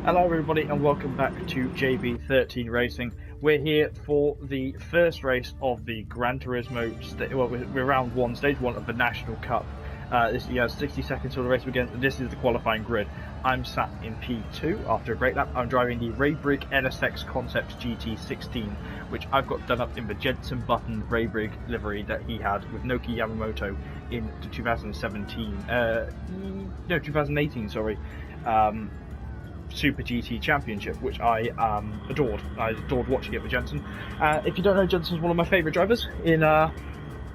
Hello everybody and welcome back to JB13 Racing. We're here for the first race of the Gran Turismo, we're round 1, stage 1 of the National Cup. This is 60 seconds till the race begins, and this is the qualifying grid. I'm sat in P2 after a great lap. I'm driving the Raybrig NSX Concept GT16, which I've got done up in the Jenson Button Raybrig livery that he had with Naoki Yamamoto in the 2018, sorry. Super GT Championship, which I adored. I adored watching it with Jenson. If you don't know, Jenson's one of my favourite drivers in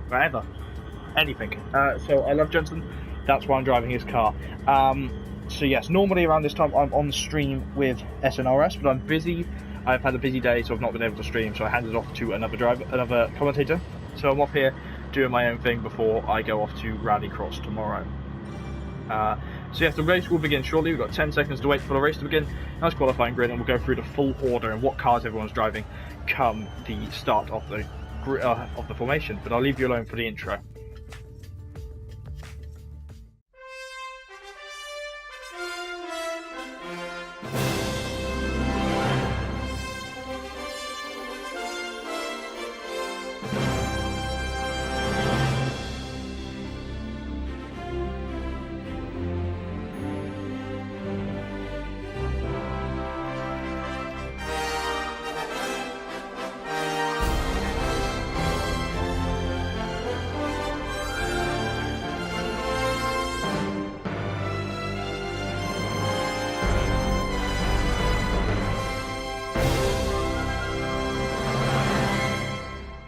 wherever, anything. So I love Jenson. That's why I'm driving his car. So yes, normally around this time I'm on the stream with SNRS, but I'm busy. I've had a busy day, so I've not been able to stream. So I handed off to another commentator. So I'm off here doing my own thing before I go off to Rallycross tomorrow. So yes, the race will begin shortly. We've got 10 seconds to wait for the race to begin. Nice qualifying grid, and we'll go through the full order and what cars everyone's driving come the start of the formation. But I'll leave you alone for the intro.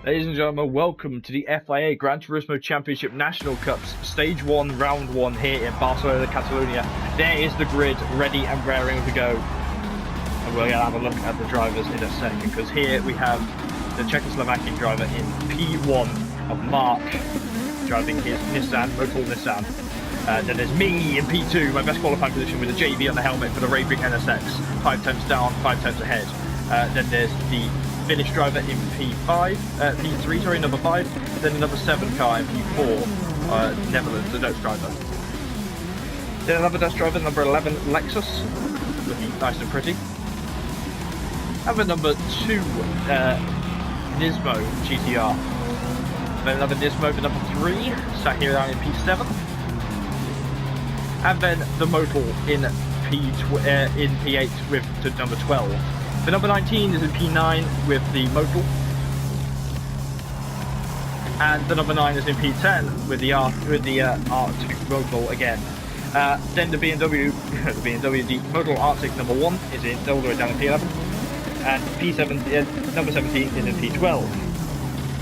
Ladies and gentlemen, welcome to the FIA Gran Turismo Championship National Cups, Stage 1, Round 1 here in Barcelona, Catalonia. There is the grid, ready and raring to go. And we're going to have a look at the drivers in a second, because here we have the Czechoslovakian driver in P1 of Mark, driving his Nissan, Motul Nissan. Then there's me in P2, my best qualifying position with a JB on the helmet for the Raybrig NSX, 5 tenths down, 5 tenths ahead. Then there's the Finnish driver in P3, sorry, number 5, then another 7 car in P4, Netherlands, the Dutch driver. Then another Dutch driver, number 11, Lexus, looking nice and pretty. And the number 2, Nismo GTR. Then another Nismo for number 3, Sahira in P7. And then the Motul in P8 with to number 12. The number 19 is in P9 with the Motul, and the number 9 is in P10 with the R2 Motul again. Then the BMW, the Motul Arctic number 1 is in all the way down in P11, and P7, number 17 is in P12.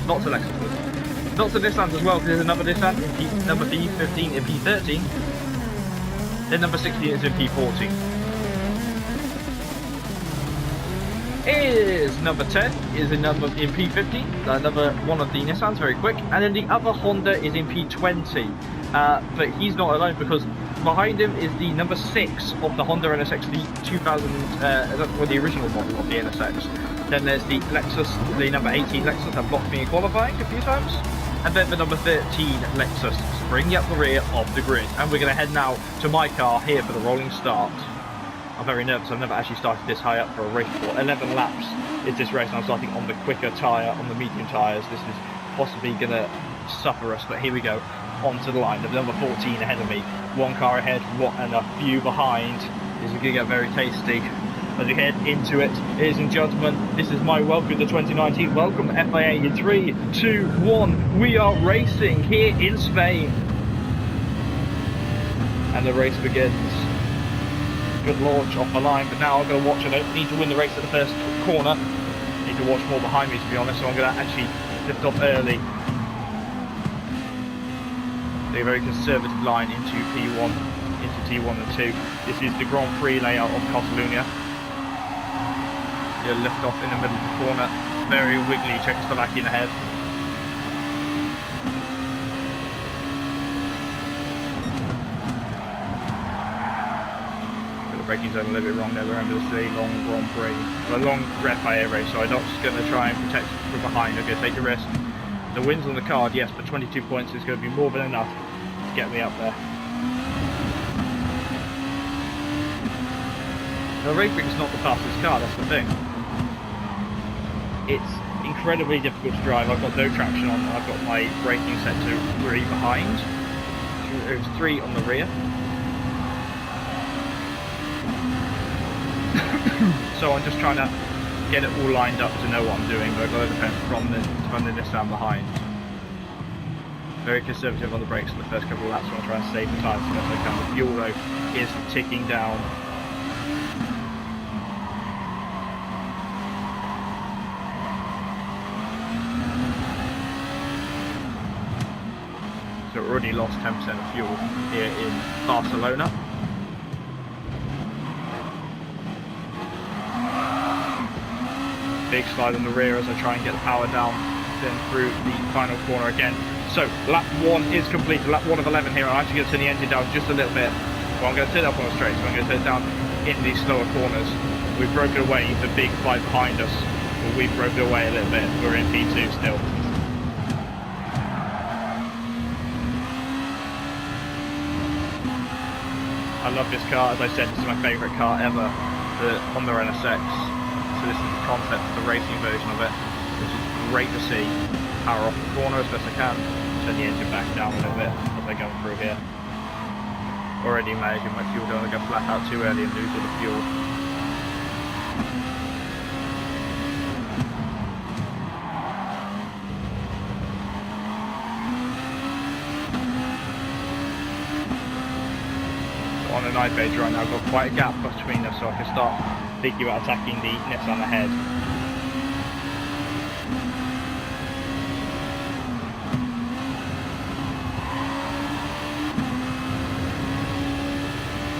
Lots of Lexus, lots of Nissans as well, because there's another Nissan in number P15 in P13. Then number 16 is in P14. Is number 10 is in P15, another one of the Nissans, very quick, and then the other Honda is in P20, but he's not alone, because behind him is the number 6 of the Honda NSX, the 2000, the original model of the NSX. Then there's the Lexus, the number 18 Lexus that blocked me in qualifying a few times, and then the number 13 Lexus springing up the rear of the grid. And we're going to head now to my car here for the rolling start. I'm very nervous. I've never actually started this high up for a race before. 11 laps is this race, and I'm starting on the quicker tyre, on the medium tyres. This is possibly going to suffer us, but here we go, onto the line. The number 14 ahead of me, 1 car ahead, and a few behind. This is going to get very tasty as we head into it. Ladies and gentlemen, this is my welcome to 2019. Welcome FIA in 3, 2, 1. We are racing here in Spain. And the race begins. Good launch off the line, but now I'm going to watch. I don't need to win the race at the first corner. I need to watch more behind me, to be honest, so I'm going to actually lift off early. A very conservative line into P1, into T1 and 2. This is the Grand Prix layout of Catalunya. You lift off in the middle of the corner. Very wiggly Czechoslovakian ahead. Braking zone a little bit wrong there. Remember, this is a long Grand Prix, a long FIA race, so I'm not just going to try and protect from behind. I'm going to take a risk. The wins on the card, yes, but 22 points is going to be more than enough to get me up there. The Racing is not the fastest car, that's the thing. It's incredibly difficult to drive. I've got no traction on, I've got my braking set to 3 behind. There's 3 on the rear. So I'm just trying to get it all lined up to know what I'm doing, but I've got to depend from the Nissan behind. Very conservative on the brakes in the first couple of laps. I'm trying to save the tyres as best I can. The fuel though is ticking down. So we've already lost 10% of fuel here in Barcelona. Big slide on the rear as I try and get the power down, then through the final corner again. So lap 1 is completed, lap 1 of 11 here. I'm actually going to turn the engine down just a little bit. Well, I'm going to turn it up on the straight, so I'm going to turn it down in these slower corners. We've broken away the big 5 behind us. Well, we've broken away a little bit. We're in P2 still. I love this car. As I said, this is my favourite car ever, the Honda NSX. So this is the concept of the racing version of it, which is great to see. Power off the corner as best I can, turn the engine back down a little bit as I go through here. Already managing my fuel, don't want to go flat out too early and lose all the fuel. On a night page right now, I've got quite a gap between us, so I can start thinking about attacking the Nissan ahead.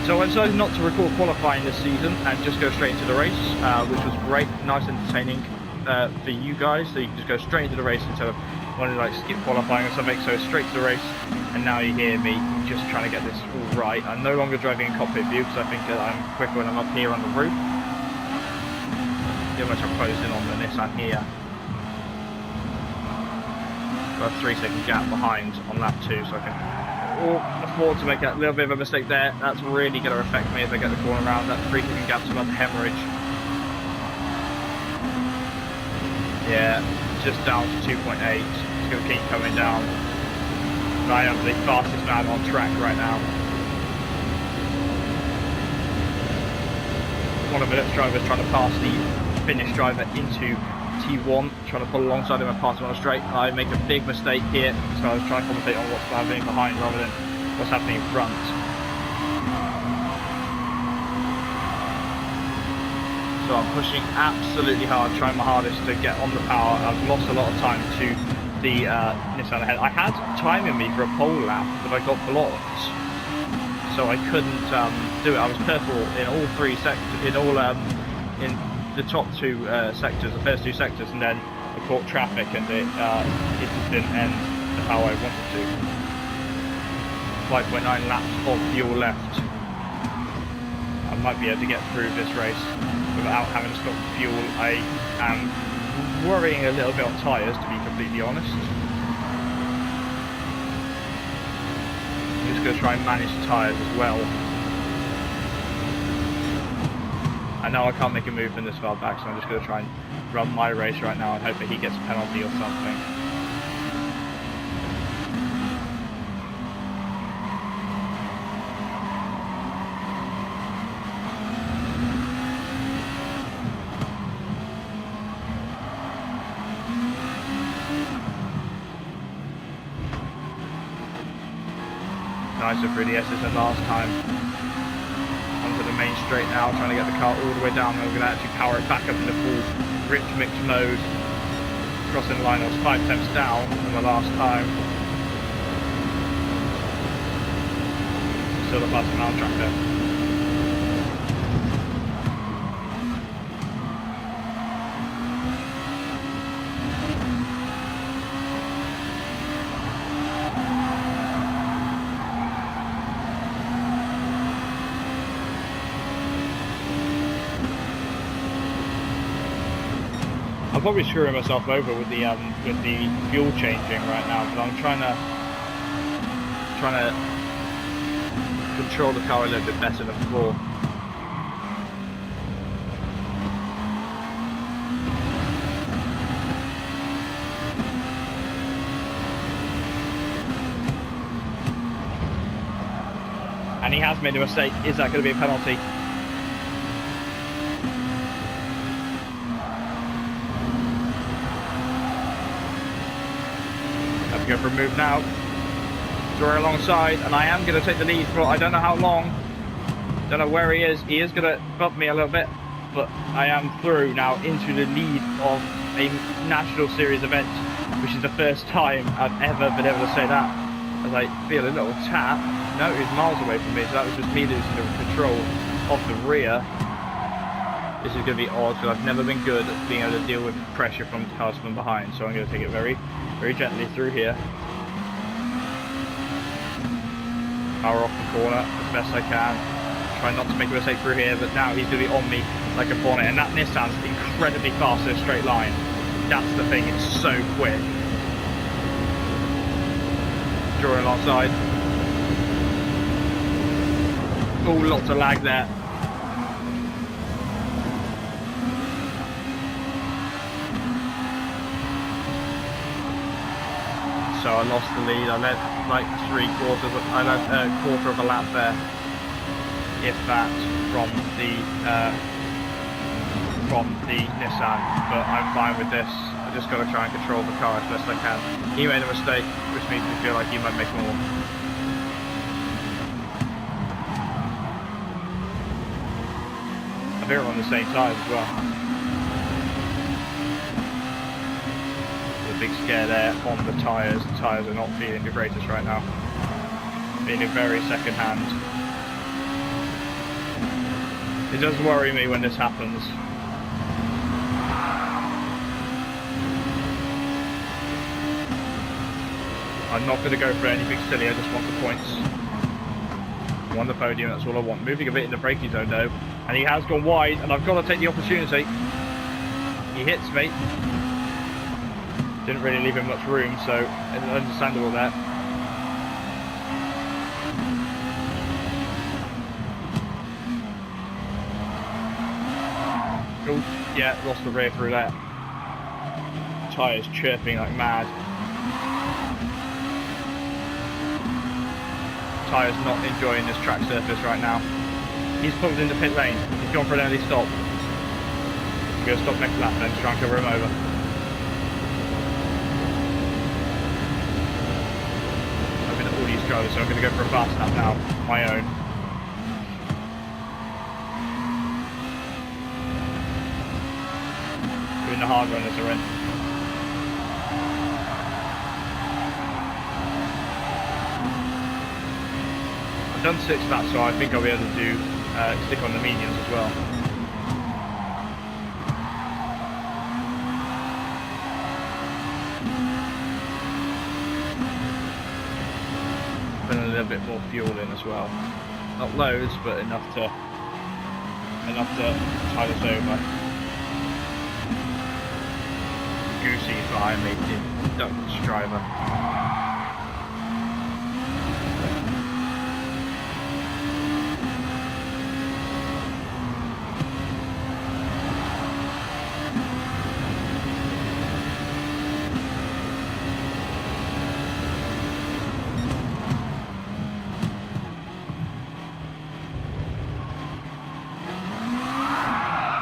So I decided not to record qualifying this season and just go straight into the race, which was great, nice and entertaining for you guys, so you can just go straight into the race instead of wanting to like skip qualifying or something. So straight to the race, and now you hear me just trying to get this all right. I'm no longer driving in cockpit view because I think that I'm quicker when I'm up here on the roof. How much I'm closing on the Nissan here. Got a 3-second gap behind on lap 2, so I can afford to make that little bit of a mistake there. That's really going to affect me as I get the corner around. That 3-second gap's about to hemorrhage. Yeah, just down to 2.8. It's going to keep coming down. I am the fastest man on track right now. One of the next drivers trying to pass the Finnish driver into T1, trying to pull alongside him and pass him on a straight. I make a big mistake here, so I was trying to commentate on what's happening behind rather than what's happening in front. So I'm pushing absolutely hard, trying my hardest to get on the power. I've lost a lot of time to the Nissan ahead. I had time in me for a pole lap, but I got blocked, so I couldn't do it. I was purple in all 3 sectors, in the top 2 sectors, the first 2 sectors, and then I caught traffic and it just didn't end how I wanted to. 5.9 laps of fuel left. I might be able to get through this race without having to stop the fuel. I am worrying a little bit on tyres, to be completely honest. I'm just going to try and manage the tyres as well. I know I can't make a move from this far back, so I'm just going to try and run my race right now and hope that he gets a penalty or something. Nicer through the S's than last time. Onto the main straight now, trying to get the car all the way down. We're going to actually power it back up into full rich mix mode. Crossing the line, I was 5 temps down from the last time. Still the fastest man on track there. I'm probably screwing myself over with the fuel changing right now, but I'm trying to control the car a little bit better than before. and he has made a mistake. Is that going to be a penalty? Have to go for a move now. Draw alongside, and I am going to take the lead for I don't know how long. Don't know where he is. He is going to bump me a little bit, but I am through now into the lead of a National Series event, which is the first time I've ever been able to say that. As I feel a little tap. No, he's miles away from me, so that was just me losing the control of the rear. This is going to be odd because I've never been good at being able to deal with pressure from cars from behind, so I'm going to take it very, very gently through here. Power off the corner as best I can. Try not to make a mistake through here, but now he's going to be on me like a bonnet, and that Nissan's incredibly fast in a straight line. That's the thing, it's so quick. Drawing alongside. Oh, lots of lag there. So I lost the lead. I led like I led a quarter of a lap there, if that, from the Nissan. But I'm fine with this. I just got to try and control the car as best I can. He made a mistake, which makes me feel like he might make more. I think we're on the same side as well. Big scare there on the tyres. The tyres are not feeling the greatest right now. Feeling very second hand. It does worry me when this happens. I'm not going to go for anything silly, I just want the points. I want the podium, that's all I want. Moving a bit in the braking zone though, and he has gone wide, and I've got to take the opportunity. He hits me. Didn't really leave him much room, so it's understandable there. Oh, yeah, lost the rear through that. Tyres chirping like mad. Tyres not enjoying this track surface right now. He's pulled into pit lane. He's gone for an early stop. He's going to stop next lap then to try and cover him over. So I'm going to go for a fast lap now, my own. Doing the hard run as I went. I've done 6 laps, so I think I'll be able to do stick on the mediums as well. A little bit more fuel in as well. Not loads, but enough to tide us over. Goosey's behind me, the Dutch driver.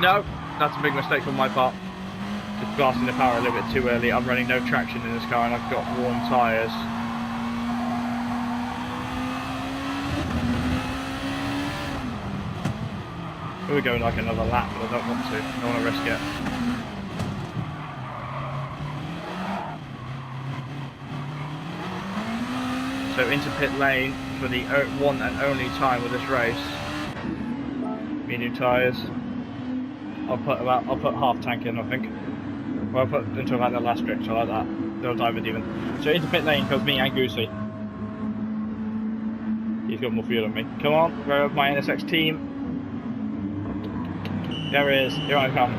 No, that's a big mistake on my part. Just blasting the power a little bit too early. I'm running no traction in this car and I've got warm tyres. We're going like another lap, but I don't want to. I don't want to risk it. So into pit lane for the one and only time of this race. Medium tyres. I'll put half tank in, I think. Well, I'll put into about the last stretch, I like that. They'll dive it even. So into pit lane goes me and Goosey. He's got more fuel than me. Come on, where my NSX team? There he is, here I come.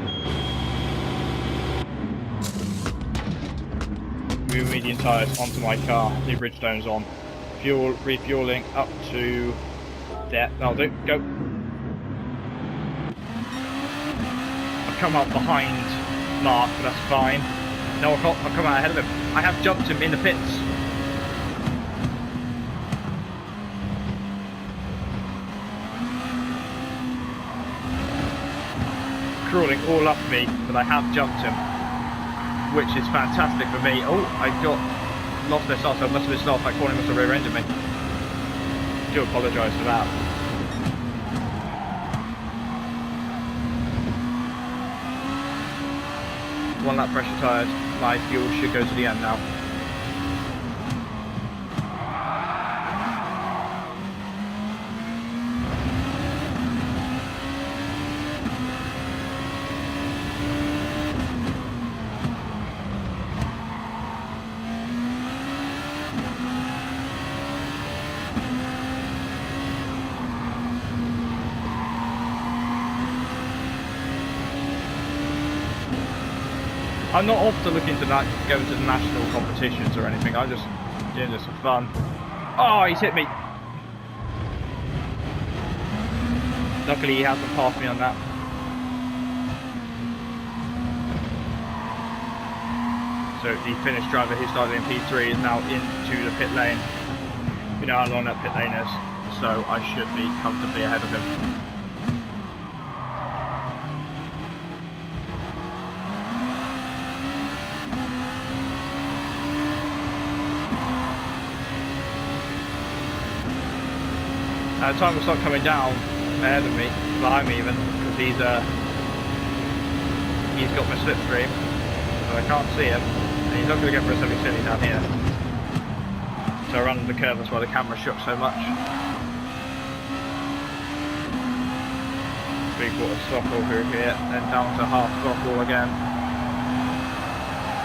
Move medium tyres onto my car, new Bridgestone's on. Fuel, refueling up to there, that'll do, go. Come up behind Mark, but that's fine. No, I'll come out ahead of him. I have jumped him in the pits. crawling all up me, but I have jumped him, which is fantastic for me. Oh, I lost their start, so I must have been slow. That corner must have rear-ended me. I do apologise for that. One lap pressure tyres, my fuel should go to the end now. I'm not off to looking to go into the national competitions or anything. I'm just doing this for fun. Oh, he's hit me. Luckily, he hasn't passed me on that. So the Finnish driver who started in P3 is now into the pit lane. You know how long that pit lane is, so I should be comfortably ahead of him. Time will start coming down ahead of me, behind me even, because he's got my slipstream, so I can't see him, and he's not going to go for a semi-silly down here. So I ran the curve, that's why the camera shook so much. 3/4 throttle through here, then down to half throttle again.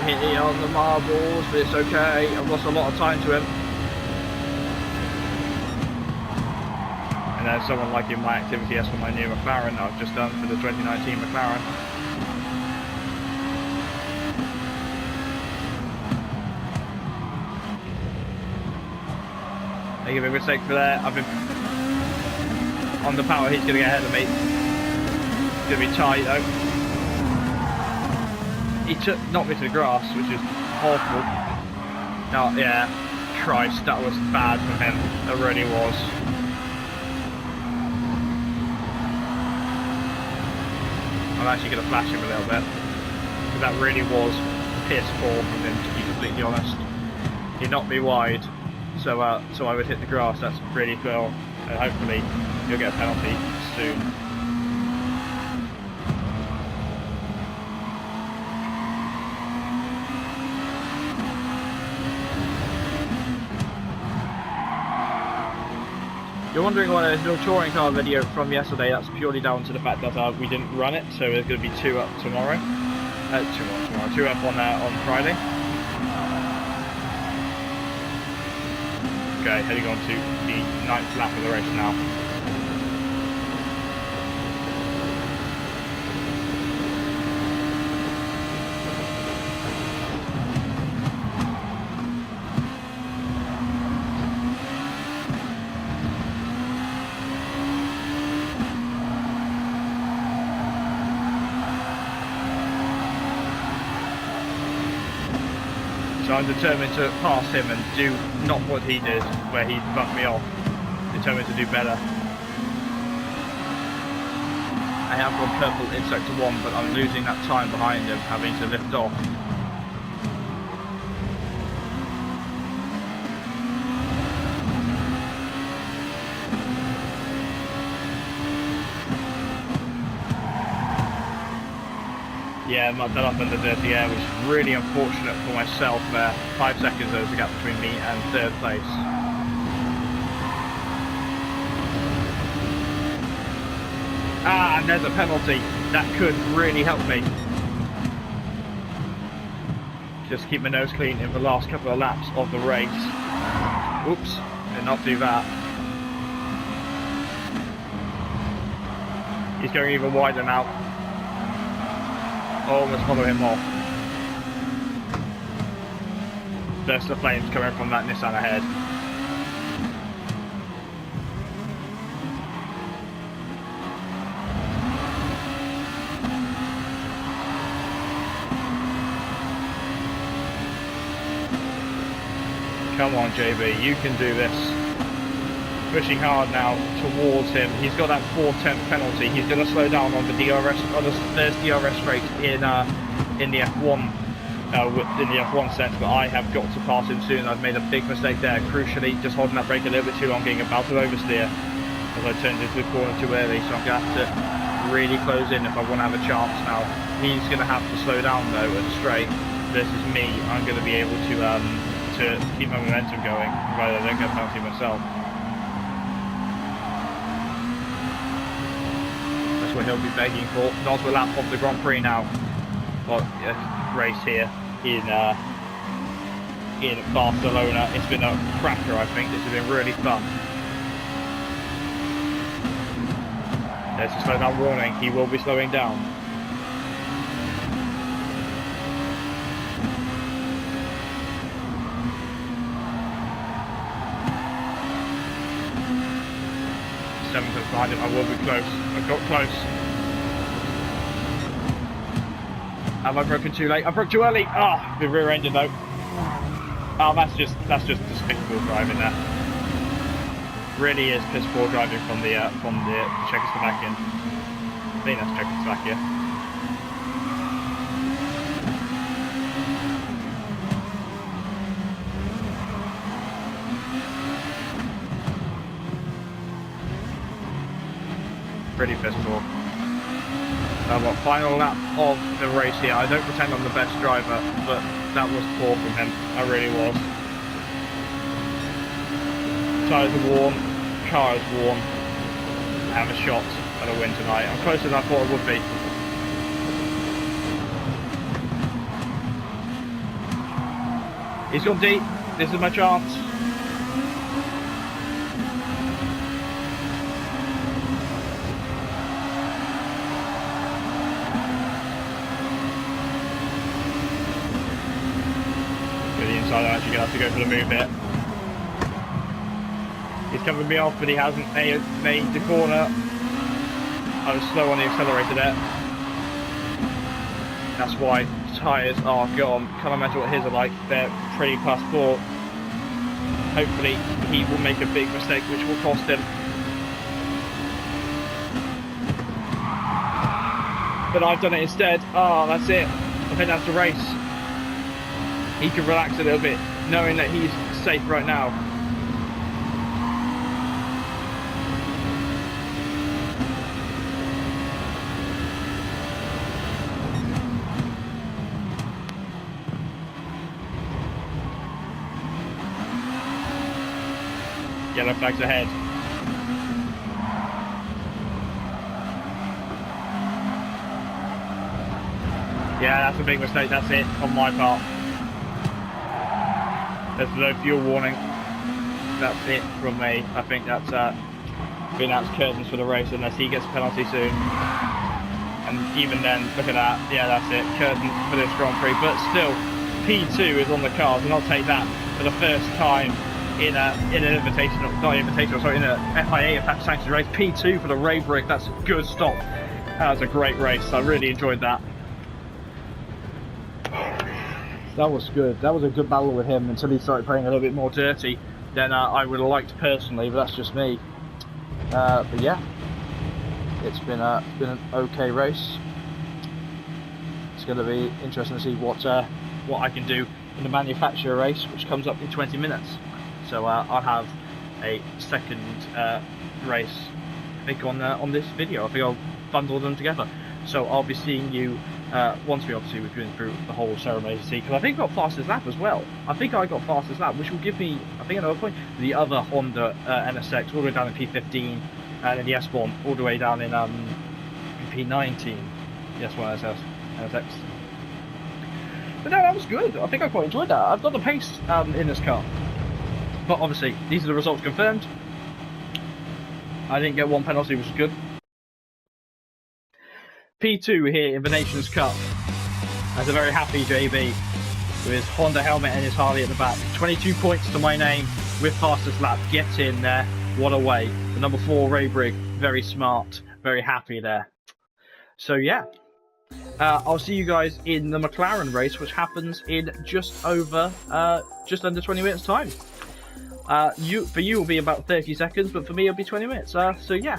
Hitting on the marbles, but it's okay, I've lost a lot of time to him. And there's someone liking my activity as for my new McLaren that I've just done for the 2019 McLaren. I give a mistake for there. I've been on the power, he's going to get ahead of me. It's going to be tight though. He knocked me to the grass, which is awful. No, yeah, Christ, that was bad from him. That really was. I'm actually going to flash him a little bit, because that really was piss poor from him, to be completely honest. He knocked me wide, so I would hit the grass. That's really cool, and hopefully you'll get a penalty soon. You're wondering why there's no touring car video from yesterday. That's purely down to the fact that we didn't run it, so there's going to be 2 up tomorrow. 2 up on Friday. Okay, heading on to the 9th lap of the race now. So I'm determined to pass him and do not what he did, where he bumped me off. Determined to do better. I have gone purple in sector 1, but I'm losing that time behind him, having to lift off. Yeah, mucked that up in the dirty air, which is really unfortunate for myself there. 5 seconds there was a gap between me and 3rd place. Ah, and there's a penalty. That could really help me. Just keep my nose clean in the last couple of laps of the race. Oops, did not do that. He's going even wider now. Almost follow him off. There's the flames coming from that Nissan ahead. Come on, JB, you can do this. pushing hard now towards him. He's got that 4/10 penalty. He's going to slow down on the DRS, on the first DRS rate in the F1. In the F1 sense, but I have got to pass him soon. I've made a big mistake there, crucially, just holding that brake a little bit too long, getting about to oversteer as I turned into the corner too early, so I'm going to have to really close in if I want to have a chance now. He's going to have to slow down though at the straight versus me. I'm going to be able to keep my momentum going, rather than go penalty myself. That's what he'll be begging for. Not a lap of the Grand Prix now. Well, race here in Barcelona. It's been a cracker, I think. This has been really fun. There's a slow down warning. He will be slowing down. Seventh behind him. I will be close. I got close. Have I broken too late? I broke too early. Ah, the rear-ended though. Oh, that's just despicable driving there. Really is piss poor driving from the Czechoslovakian. I think that's Czechoslovakia. Pretty piss poor. Well, final lap of the race here. I don't pretend I'm the best driver, but that was poor from him. I really was. Tyres are warm, car is warm. I have a shot at a win tonight. I'm closer than I thought I would be. He's gone deep. This is my chance. I'm actually going to have to go for the move here. He's coming me off, but he hasn't made the corner. I was slow on the accelerator there. That's why tyres are gone. Can't imagine what his are like. They're pretty plus poor. Hopefully he will make a big mistake which will cost him. But I've done it instead. Oh, that's it. I think that's the race. He can relax a little bit, knowing that he's safe right now. Yellow flags ahead. Yeah, that's a big mistake, that's it, on my part. There's no fuel warning. That's it from me. I think that's curtains for the race unless he gets a penalty soon. And even then, look at that. Yeah, that's it. Curtains for this Grand Prix. But still, P2 is on the cards, and I'll take that for the first time in an invitational, not invitational, sorry, in a FIA sanctioned race. P2 for the Raybrick. That's a good stop. That was a great race. I really enjoyed that. That was good. That was a good battle with him until he started playing a little bit more dirty than I would have liked personally, but that's just me. But yeah, it's been an okay race. It's going to be interesting to see what I can do in the manufacturer race, which comes up in 20 minutes. So I'll have a second race, I think, on this video. I think I'll bundle them together. So I'll be seeing you once we've been through the whole ceremony to see, because I think I got fastest lap as well. I think I got fastest lap, which will give me, I think, another point. The other Honda NSX all the way down in P15, and then the S1 all the way down in P19. The S1 NSX. But no, that was good. I think I quite enjoyed that. I've got the pace in this car. But obviously, these are the results confirmed. I didn't get one penalty, which is good. P2 here in the Nations Cup. That's a very happy JB with his Honda helmet and his Harley at the back. 22 points to my name with fastest lap. Get in there. What a way. The number 4 Raybrick, very smart, very happy there. So yeah, I'll see you guys in the McLaren race, which happens in just under 20 minutes time. For you will be about 30 seconds, but for me it'll be 20 minutes. So yeah,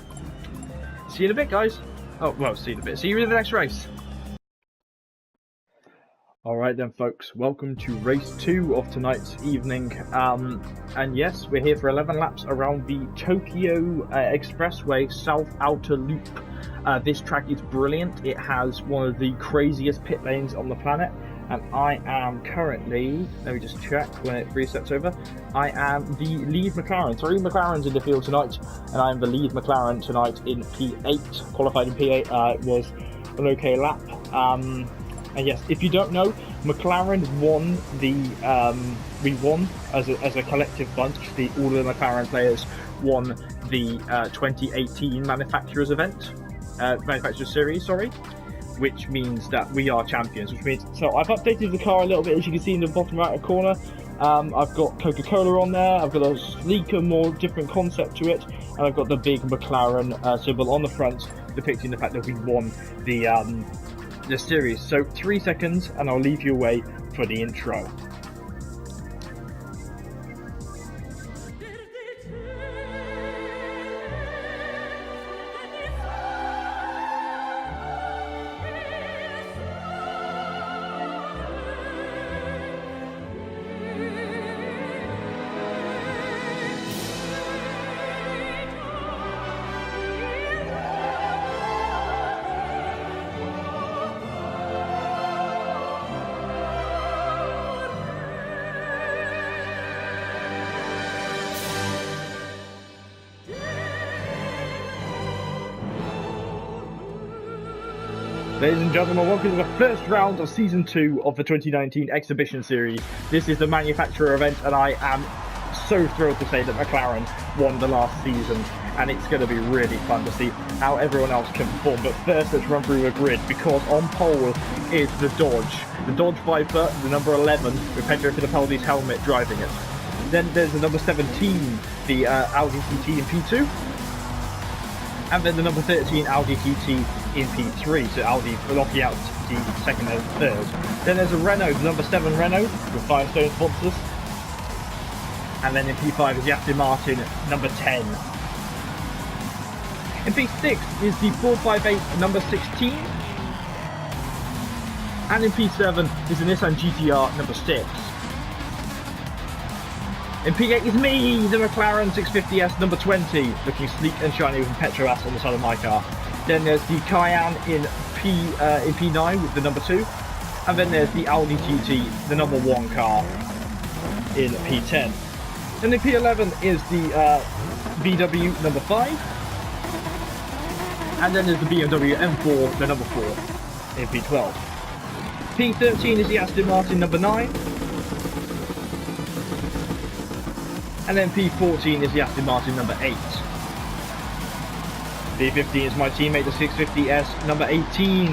see you in a bit, guys. Oh well, see you in a bit. See you in the next race. Alright then folks, welcome to race 2 of tonight's evening, and yes, we're here for 11 laps around the Tokyo Expressway South Outer Loop. This track is brilliant. It has one of the craziest pit lanes on the planet, and I am currently, let me just check when it resets over, I am the lead McLaren. 3 McLarens in the field tonight, and I am the lead McLaren tonight in P8, qualified in P8. It was an okay lap. And yes, if you don't know, McLaren won the, we won as a collective bunch, all of the McLaren players won the 2018 Manufacturers event, Manufacturers Series, sorry, which means that we are champions, which means, so I've updated the car a little bit, as you can see in the bottom right corner. I've got Coca-Cola on there, I've got a sleeker, more different concept to it, and I've got the big McLaren symbol on the front, depicting the fact that we won the series. So 3 seconds and I'll leave you away for the intro. Ladies and gentlemen, welcome to the first round of Season 2 of the 2019 Exhibition Series. This is the manufacturer event, and I am so thrilled to say that McLaren won the last season, and it's going to be really fun to see how everyone else can perform. But first, let's run through the grid, because on pole is the Dodge Viper, the number 11, with Pedro Fittipaldi's helmet driving it. Then there's the number 17, the Audi TT in P2. And then the number 13 Audi TT in P3, so Audi blocking out the second and third. Then there's a Renault, the number 7 Renault, with Firestone sponsors. And then in P5 is the Aston Martin, number 10. In P6 is the 458, number 16. And in P7 is the Nissan GTR, number 6. In P8 is me, the McLaren 650S number 20, looking sleek and shiny with Petrobras on the side of my car. Then there's the Cayenne in P9 with the number 2. And then there's the Audi TT, the number 1 car, in P10. Then in P11 is the VW number 5. And then there's the BMW M4, the number 4, in P12. P13 is the Aston Martin number 9. And then P14 is the Aston Martin number 8. P15 is my teammate, the 650S number 18.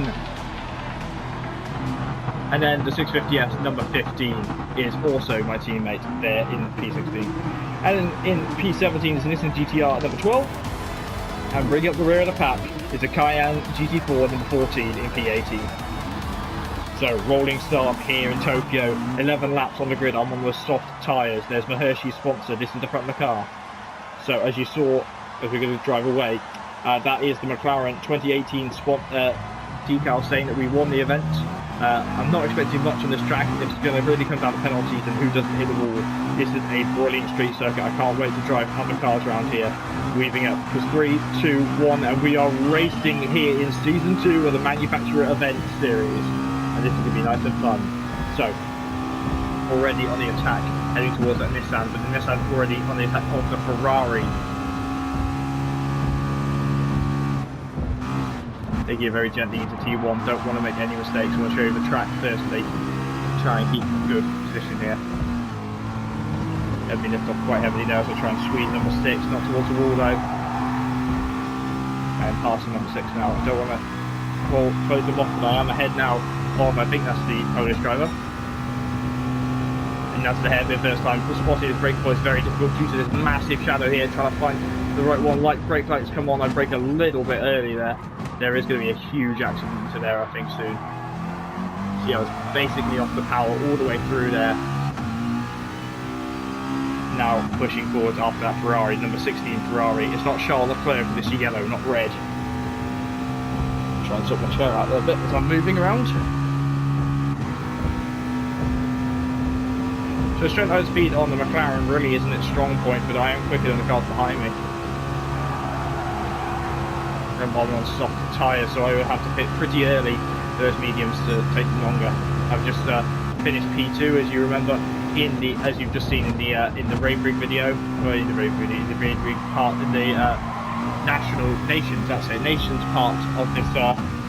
And then the 650S number 15 is also my teammate there in P16. And in P17 is the Nissan GTR number 12. And bringing up the rear of the pack is a Cayenne GT4 number 14 in P18. So, rolling start here in Tokyo, 11 laps on the grid. I'm on the soft tyres. There's Mahershey's sponsor. This is the front of the car. So, as you saw, as we're going to drive away, that is the McLaren 2018 decal saying that we won the event. I'm not expecting much on this track. It's going to really come down to penalties and who doesn't hit the wall. This is a brilliant street circuit. I can't wait to drive other cars around here. Weaving up. Because 3, 2, 1, and we are racing here in Season 2 of the Manufacturer Event Series. And this is going to be nice and fun. So, already on the attack, heading towards that Nissan, but the Nissan already on the attack of the Ferrari. Taking it very gently into T1, don't want to make any mistakes. I want to show you the track firstly. Try and keep a good position here. Let me lift off quite heavily now, so try and squeeze number 6, not towards the wall though. And passing number 6 now. I don't want to close them off, but I am ahead now of, I think that's the Polish driver. And that's the hairpin first time. Spotting his brake point is very difficult due to this massive shadow here, trying to find the right one. Light brake lights come on, I brake a little bit early there. There is going to be a huge accident to there, I think, soon. See, I was basically off the power all the way through there. now pushing forwards after that Ferrari, number 16 Ferrari. It's not Charles Leclerc, it's yellow, not red. Try and sort my chair out there a bit as I'm moving around. So strength over speed on the McLaren really isn't its strong point, but I am quicker than the cars behind me. I'm on soft tyres, so I will have to pit pretty early for those mediums to take longer. I've just finished P2, as you remember, as you've just seen in the Raybrig video, well, in the Raybrig part, in the nations part of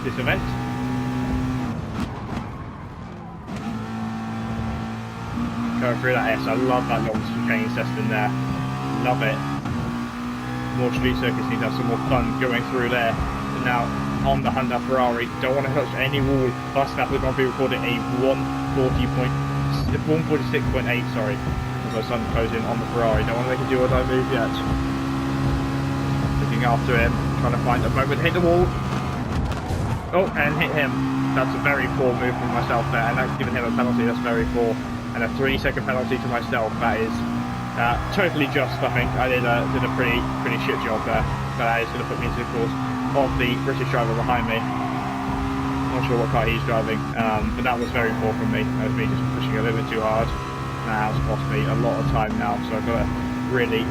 this event. Going through that S, I love that long chicane system there, love it. More street circuits need to have some more fun going through there. And now on the Honda Ferrari, don't want to touch any wall. Verstappen is going to be recording a 146.8, sorry, as my son closing on the Ferrari. Don't want to make a do or die move yet. Looking after him, trying to find a moment, hit the wall. Oh, and hit him. That's a very poor move from myself there, and that's giving him a penalty. That's very poor, and a 3-second penalty to myself. That is totally just. I think I did a pretty shit job there, but that is going to put me into the course of the British driver behind me. Not sure what car he's driving, but that was very poor from me. That was me just pushing a little bit too hard. That has cost me a lot of time now, so I've got to really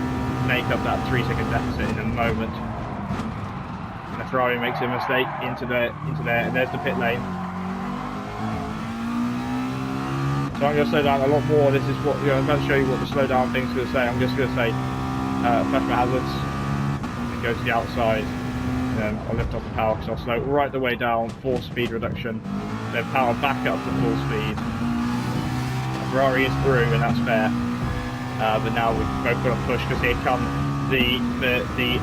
make up that 3-second deficit in a moment. And the Ferrari makes a mistake into there, and there's the pit lane. So I'm going to slow down a lot more. This is what I'm going to show you what the slow down thing's going to say. I'm just going to say flash my hazards and go to the outside. And then I'll lift off the power because I'll slow right the way down, force speed reduction, then power back up to full speed. The Ferrari is through, and that's fair. But now we've both got to push because here come the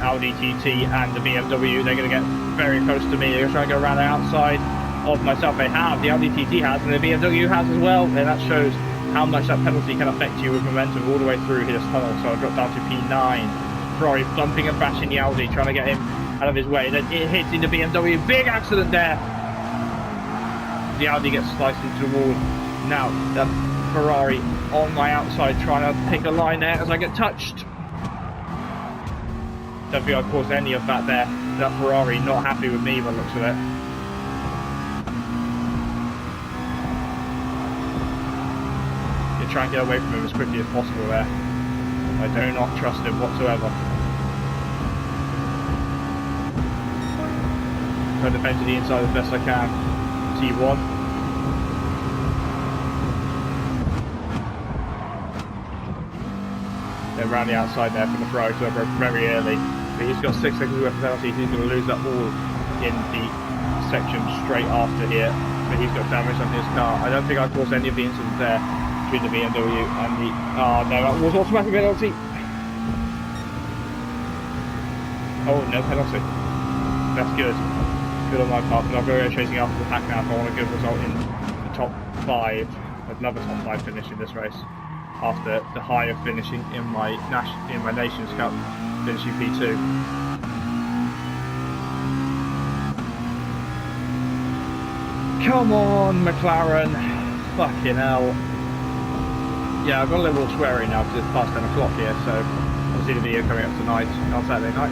Audi TT and the BMW. They're going to get very close to me. They're going to try and go around the outside of myself. They have, the Audi TT has, and the BMW has as well, and that shows how much that penalty can affect you with momentum all the way through this tunnel. So I dropped down to P9. Ferrari bumping and bashing the Audi, trying to get him out of his way. Then it hits into BMW, big accident there. The Audi gets sliced into the wall. Now the Ferrari on my outside, trying to pick a line there as I get touched. Don't think I caused any of that there. That Ferrari not happy with me by the looks of it. Try and get away from him as quickly as possible there. I do not trust him whatsoever. Try to defend to the inside as best I can. T1. Then round the outside there from the Ferrari, so I broke very early. But he's got 6 seconds worth of penalties. He's going to lose that all in the section straight after here. But he's got damage on his car. I don't think I caused any of the incidents there between the BMW and the... Oh no, that was automatic penalty. Oh, no penalty. That's good. Good on my part, but I'm going to go chasing after the pack now if I want a good result in the top 5. Another top 5 finish in this race. After the high of finishing in my Nations Cup, finishing P2. Come on, McLaren. Fucking hell. Yeah, I've got a little sweary now because it's past 10 o'clock here, so I'll see the video coming up tonight, on Saturday night.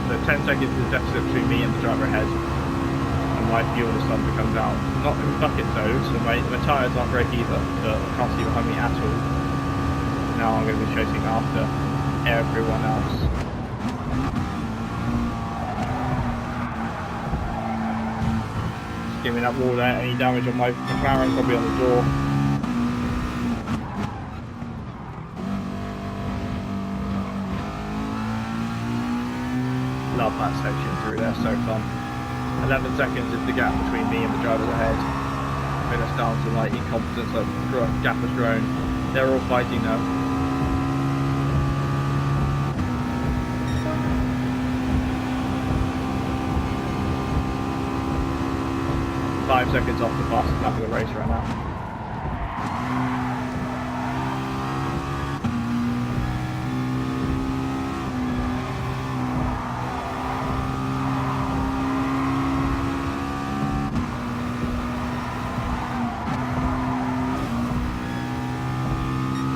So 10 seconds is the deficit between me and the driver ahead, and my fuel is starting to come down. Not in bucket though, so my tyres aren't great either, but I can't see behind me at all. Now I'm going to be chasing after everyone else. Give me that wall there. Any damage on my McLaren, probably on the door. Love that section through there, so fun. 11 seconds is the gap between me and the drivers ahead. Bring us down to like incompetence, like gap has grown. They're all fighting now. Five seconds off the fastest lap of the race right now.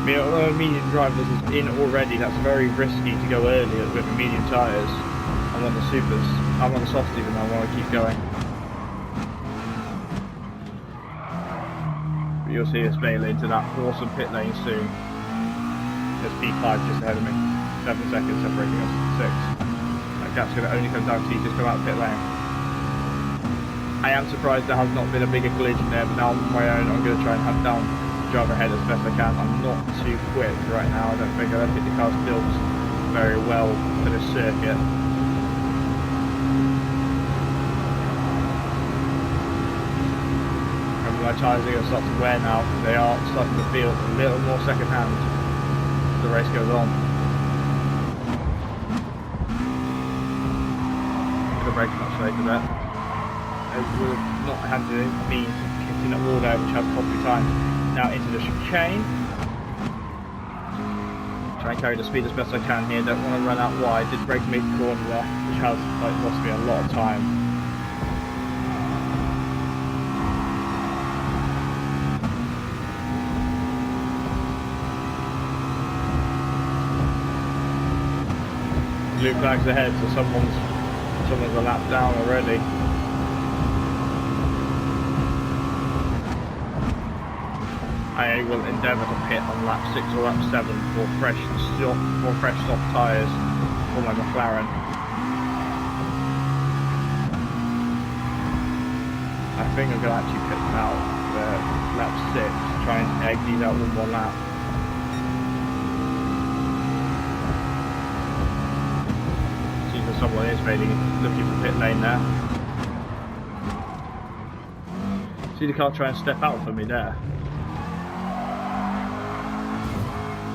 mean, although a medium drivers is in already, that's very risky to go early with the medium tyres. I'm on the supers. I'm on the softs even though I want to keep going. But you'll see us bail into that awesome pit lane soon. There's P5 just ahead of me. 7 seconds separating us. 6. That gap's going to only come down to you just come out of pit lane. I am surprised there has not been a bigger collision there, but now I'm on my own. I'm going to try and hunt down the driver ahead as best I can. I'm not too quick right now. I don't think the car's built very well for this circuit. My tyres are going to start to wear now. They are starting to feel a little more second hand as the race goes on. Going to brake much later there. It would have not had to mean hitting that wall there, which has cost me time. Now into the chicane. Try and carry the speed as best I can here. Don't want to run out wide. Did brake me the corner there, which has lost me a lot of time. Blue flags ahead, so someone's a lap down already. I will endeavour to pit on lap 6 or lap 7 for fresh soft tyres for my McLaren. I think I'm going to actually pit them out for lap 6, try and egg these out one more lap. Someone is maybe looking for pit lane there. See the car try and step out for me there.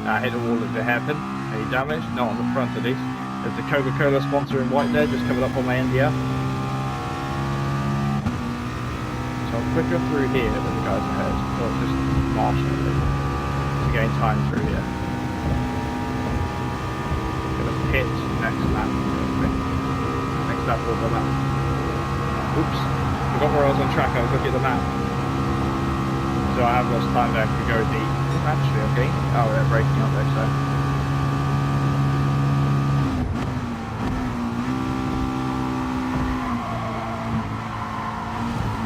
I hit the wall at the hairpin. Any damage? Not on the front at least. There's the Coca-Cola sponsor in white there, just coming up on my NDF. So I'm quicker through here than the guys ahead, or just marginally to gain time through here. Gonna pit next lap. Next lap will the map. Oops, forgot where I was on track. I was looking at the map. So I have lost time there to go deep. Actually, okay. Oh, they're braking up there, so.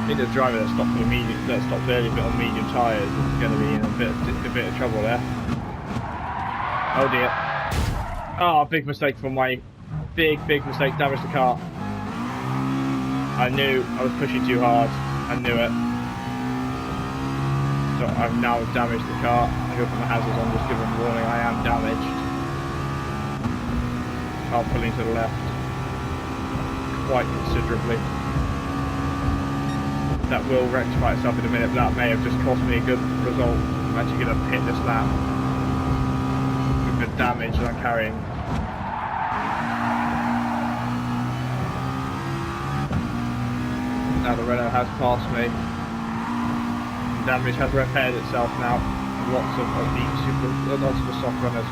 I think the driver that stopped early bit on medium tyres is going to be in a bit of trouble there. Oh dear. Oh, big mistake from my big mistake, damaged the car. I knew I was pushing too hard. I knew it. So I've now damaged the car. I'm going to put my hazards on, just give them a warning. I am damaged. Car pulling to the left quite considerably. That will rectify itself in a minute, but that may have just cost me a good result. I'm actually going to pit this lap with the damage that I'm carrying. Now the Renault has passed me. The damage has repaired itself now. Lots of the soft runners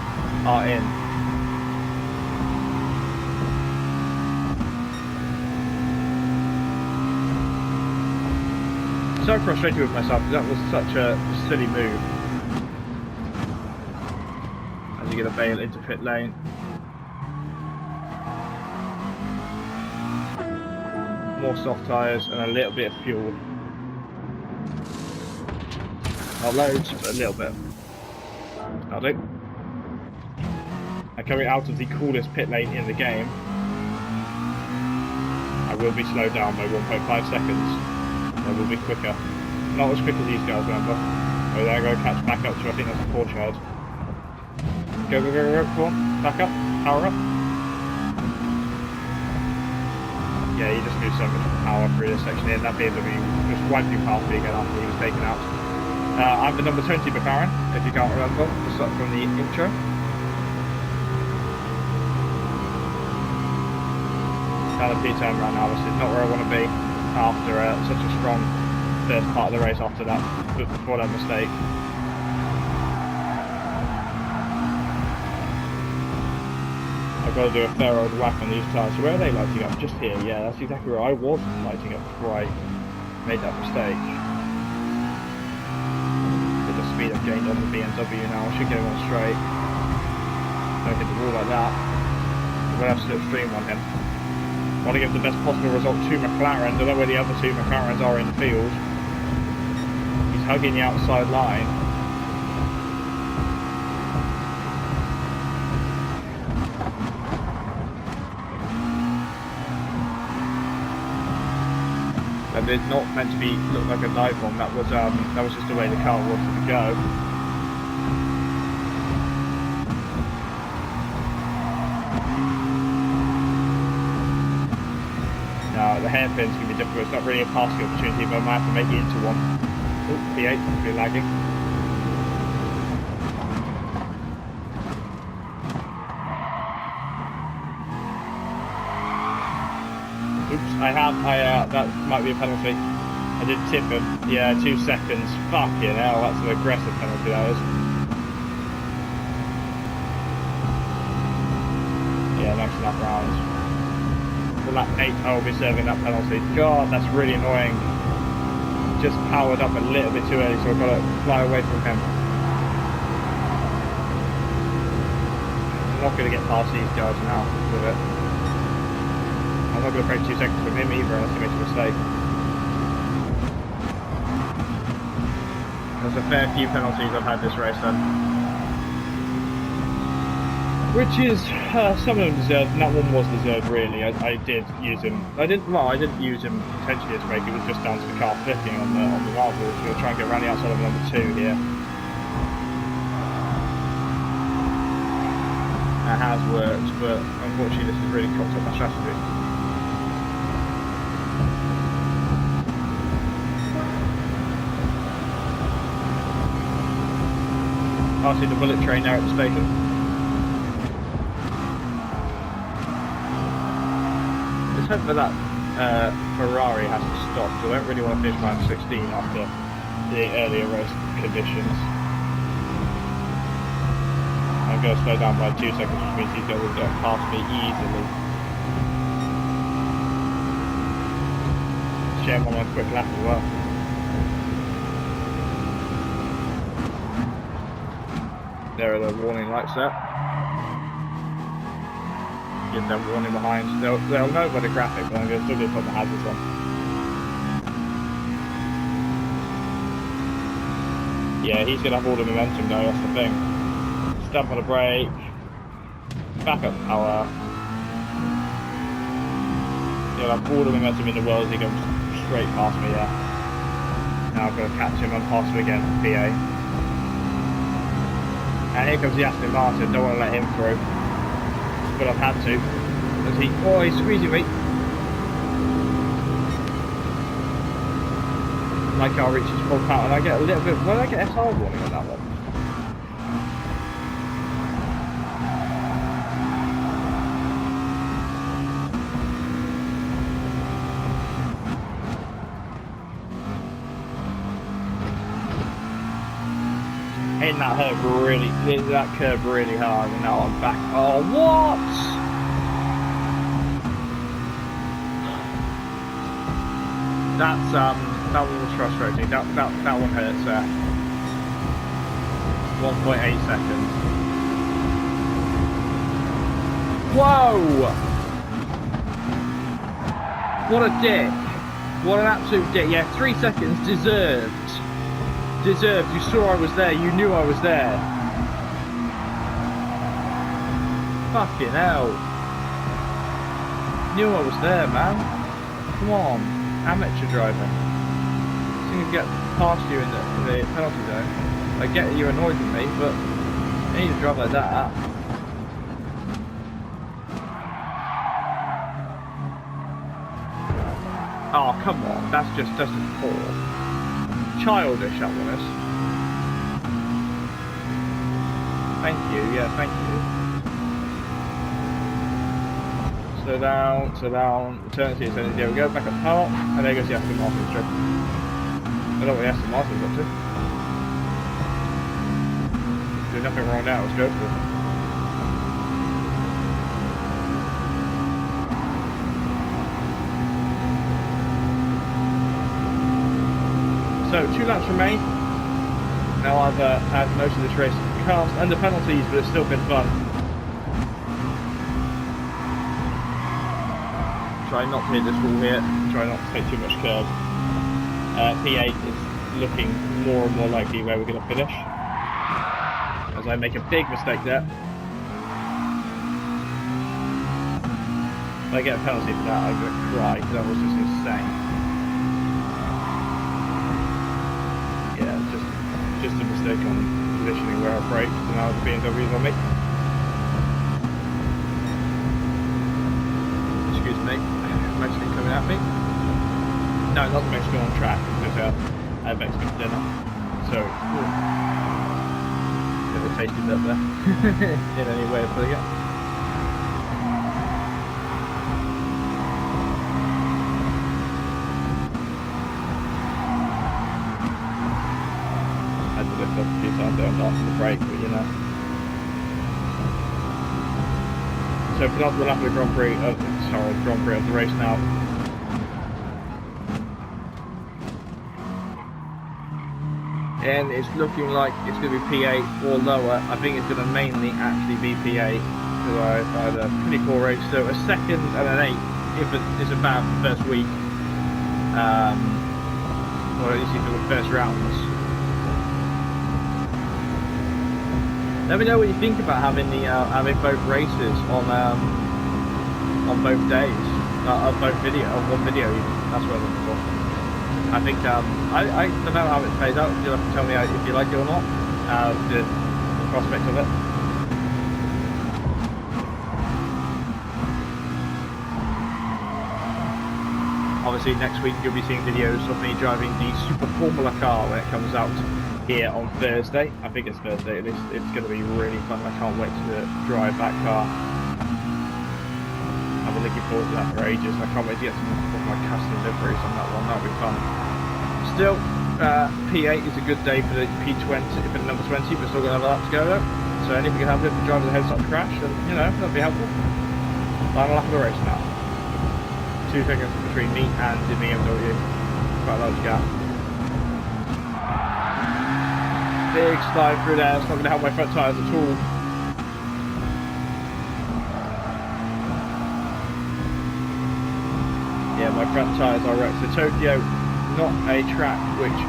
are in. So frustrated with myself because that was such a silly move. As you get a bail into pit lane. More soft tyres and a little bit of fuel. Not loads, but a little bit. That'll do. And coming out of the coolest pit lane in the game, I will be slowed down by 1.5 seconds. I will be quicker. Not as quick as these guys, remember. Oh, there I go, catch back up to, I think that's a Porsche head. Go, come on, back up, power up. Yeah, you just lose so much power through this section here, and that BMW just wiped you past me again after he was taken out. I'm the number 20 McLaren, if you can't remember, just up from the intro. Kind of P-turn right now, this is not where I want to be after such a strong first part of the race after that, before that mistake. I've got to do a fair old whack on these tyres. So where are they lighting up? Just here, yeah, that's exactly where I was lighting up before I made that mistake. With the speed I've gained on the BMW now. I should get him on straight. Don't hit the wall like that. We'll have to slipstream on him. I want to give the best possible result to McLaren. Don't know where the other two McLarens are in the field. He's hugging the outside line. And it's not meant to be look like a dive bomb. That was just the way the car wanted to go. Now the hairpin's gonna be difficult. It's not really a passing opportunity, but I might have to make it into one. Oh, P8 seems to be lagging. Oops, that might be a penalty. I did tip him. Yeah, 2 seconds. Fucking hell, that's an aggressive penalty, that is. Yeah, next lap round. For lap 8, I will be serving that penalty. God, that's really annoying. Just powered up a little bit too early, so I've got to fly away from him. I'm not going to get past these guys now with it. I'm not going to break 2 seconds from him either unless he makes a mistake. There's a fair few penalties I've had this race then. Which is, some of them deserved, and that one was deserved really. I did use him, I didn't use him potentially as a break, it was just down to the car flicking on the marbles. We'll try and get around the outside of number 2 here. It has worked, but unfortunately this has really cocked up my strategy. I see the bullet train now at the station. Let's hope that Ferrari has to stop, because I don't really want to finish round 16 after the earlier race conditions. I'm going to slow down by 2 seconds, which means he's going to get past me easily. Shame on my quick lap as well. There are the warning lights there. Give them warning behind. They'll know by the graphic, but I'm still going to put the hazards on. Yeah, he's going to have all the momentum though, that's the thing. Stamp on the brake. Back up power. He'll have all the momentum in the world as he goes straight past me there. Now I've got to catch him and pass him again, BA. And here comes the Aston Martin, don't want to let him through. But I've had to. As he's squeezing me. My car reaches full power and I get a little bit, why did I get SR warning on that one? Hitting that curve really hard, and now I'm back. Oh, what? That's that one was frustrating. That one hurts there. 1.8 seconds. Whoa! What a dick! What an absolute dick! Yeah, 3 seconds deserved. Deserved. You saw I was there. You knew I was there. Fucking hell. Knew I was there, man. Come on. Amateur driving. I think I get past you in the penalty zone. I get that you're annoyed with me, but I need to drive like that. Oh, come on. That's poor. Childish, that one is. Thank you, yeah, thank you. Slow down, return to the ascending. There we go, back up power, and there goes the Aston Martin strip. I don't know what the Aston Martin's up to. There's nothing wrong now, let's go for it. So 2 laps remain. Now I've had most of this race cast under penalties, but it's still been fun. Try not to hit this wall here, try not to take too much curve. P8 is looking more and more likely where we're going to finish, as I make a big mistake there. If I get a penalty for that, I'm going to cry, because that was just insane. Yeah, just a mistake on positioning where I braked, and now the BMW's on me. Excuse me, Mexican coming at me. No, not the Mexican on track, because I have Mexican for dinner. So, bit of a tasty bit there, in any way of putting it. I had to lift up a few times there and dance the brake, but you know. So penultimate lap of the Grand Prix of the race now. And it's looking like it's going to be P8 or lower. I think it's going to mainly actually be P8, because I've had a pretty poor race. So a second and an 8 if it's a bad first week, or at least for the first rounds. Let me know what you think about having the having both races on both days, of both video, of one video even. That's what I'm looking for. I think I don't know how it plays out. You'll have to tell me if you like it or not. The prospect of it. Obviously, next week you'll be seeing videos of me driving the Super Formula car when it comes out here on Thursday. I think it's Thursday at least. It's going to be really fun. I can't wait to drive that car. I've been looking forward to that for ages. I can't wait to get some of my custom liveries on that one. That'll be fun. Still, P8 is a good day for the P20, for the number 20, but still going to have a lot to go though. So anything can happen if the driver's head starts to crash, then, you know, that'll be helpful. Final lap of the race now. 2 seconds between me and the BMW. Quite a large gap. Big slide through there. It's not going to help my front tyres at all. Yeah, my front tyres are wrecked. So Tokyo, not a track which,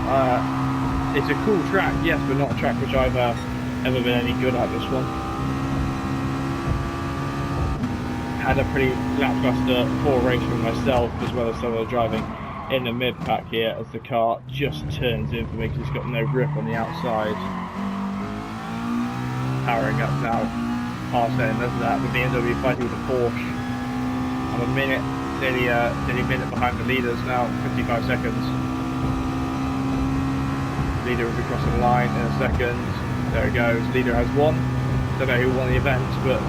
it's a cool track, yes, but not a track which I've ever been any good at, this one. Had a pretty lackluster poor race for myself, as well as some of the driving in the mid-pack here, as the car just turns in for me because it's got no grip on the outside. Powering up now, past end, there's that, the BMW fighting with the Porsche. I'm a minute, nearly a minute behind the leaders now, 55 seconds. Leader will be crossing the line in a second. There it goes, leader has won. Don't know who won the event, but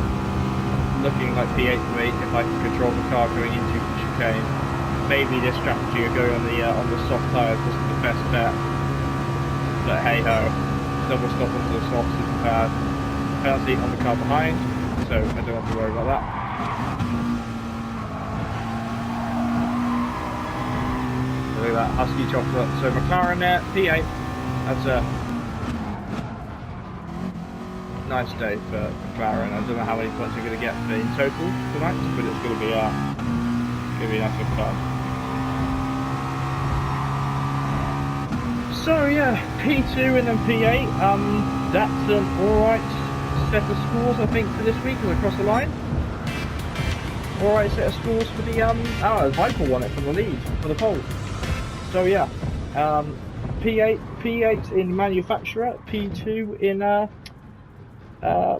looking like P8 for me if I can control the car going into the chicane. Maybe this strategy of going on the soft tyres wasn't the best bet, but hey ho, double stop onto the softs is bad. Penalty on the car behind, so I don't have to worry about that. Look at that husky chocolate. So McLaren there, P8. That's a nice day for McLaren. I don't know how many points we're going to get in total tonight, but it's going to be nice and fun. So yeah, P2 and then P8. That's an alright set of scores I think for this week as I cross the line. Alright set of scores for the Viper won it from the lead for the pole. So yeah, P8 in manufacturer, P2 in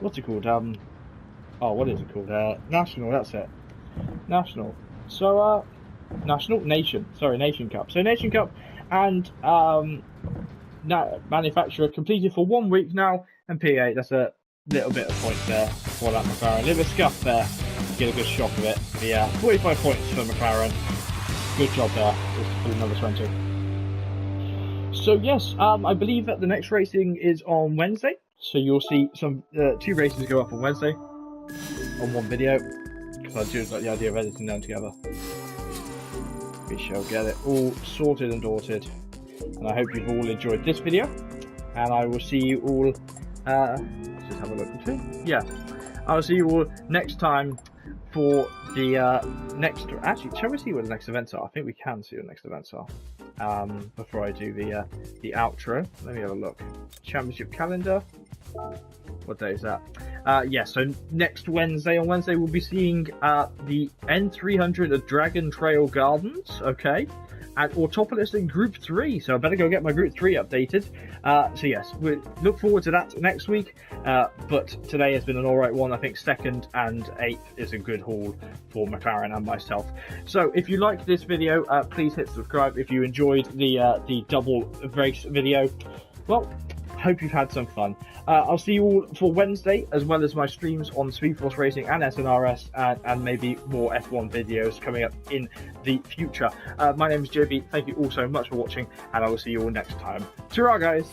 what's it called? What is it called? National. That's it. National. So Nation Cup. So Nation Cup and manufacturer completed for 1 week now, and P8. That's a little bit of points there for that McLaren. A little bit of scuff there. Get a good shock of it. But yeah, 45 points for McLaren. Good job there for the number 20. So yes, I believe that the next racing is on Wednesday. So you'll see some 2 races go up on Wednesday on one video, because I do like the idea of editing them together. We shall get it all sorted and sorted, and I hope you've all enjoyed this video. and I will see you all. Let's just have a look and see. Yeah, I'll see you all next time for the next. Actually, shall we see what the next events are? I think we can see what the next events are. Before I do the outro, let me have a look. Championship calendar. What day is that? Yeah, so next Wednesday, on Wednesday, we'll be seeing the N300 at Dragon Trail Gardens, okay, at Autopolis in Group 3, so I better go get my Group 3 updated. So yes, we look forward to that next week, but today has been an alright one. I think 2nd and 8th is a good haul for McLaren and myself. So if you liked this video, please hit subscribe. If you enjoyed the double race video, well, hope you've had some fun. I'll see you all for Wednesday, as well as my streams on Speedforce Racing and SNRS, and maybe more F1 videos coming up in the future. My name is Joby. Thank you all so much for watching, and I will see you all next time. Ta-ra, guys!